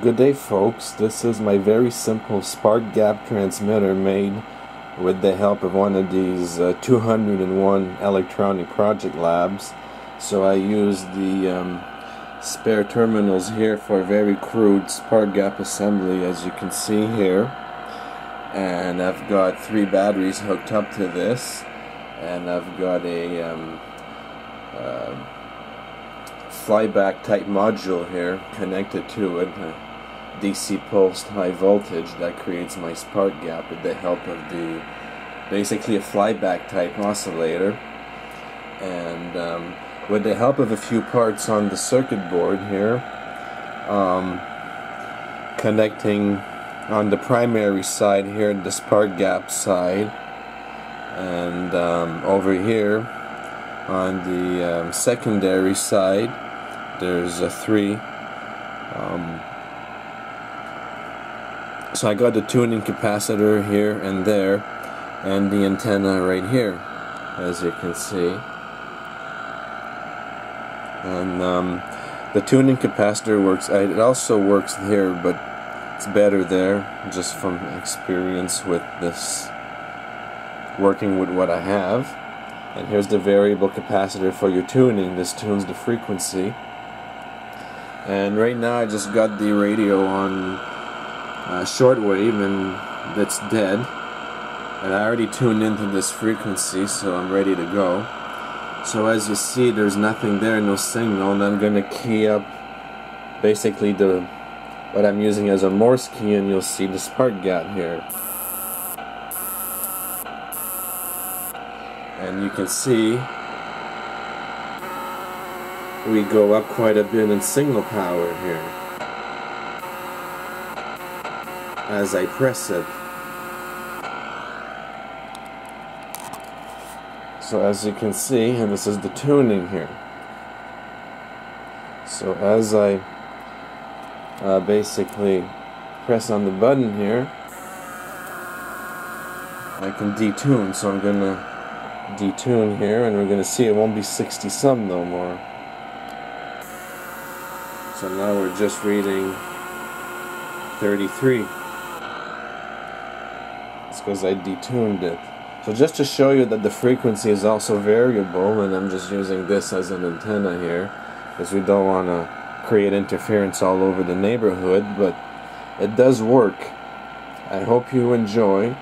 Good day, folks. This is my very simple spark gap transmitter made with the help of one of these 201 electronic project labs. So I used the spare terminals here for a very crude spark gap assembly, as you can see here. And I've got 3 batteries hooked up to this, and I've got a flyback type module here connected to it, a DC pulsed high voltage that creates my spark gap with the help of basically a flyback type oscillator, and with the help of a few parts on the circuit board here, connecting on the primary side here, the spark gap side, and over here on the secondary side there's a 3. So I got the tuning capacitor here and there, and the antenna right here, as you can see. And the tuning capacitor works. It also works here, but it's better there, just from experience with this, working with what I have. And here's the variable capacitor for your tuning. This tunes the frequency. And right now I just got the radio on shortwave, and it's dead. And I already tuned into this frequency, so I'm ready to go. So as you see, there's nothing there, no signal, and I'm going to key up basically what I'm using as a Morse key, and you'll see the spark gap here. And you can see we go up quite a bit in signal power here as I press it. So as you can see, and this is the tuning here. So as I basically press on the button here, I can detune. So I'm gonna detune here, and we're gonna see it won't be 60 some no more. So now we're just reading 33. It's because I detuned it. So just to show you that the frequency is also variable, and I'm just using this as an antenna here, because we don't want to create interference all over the neighborhood, but it does work. I hope you enjoy.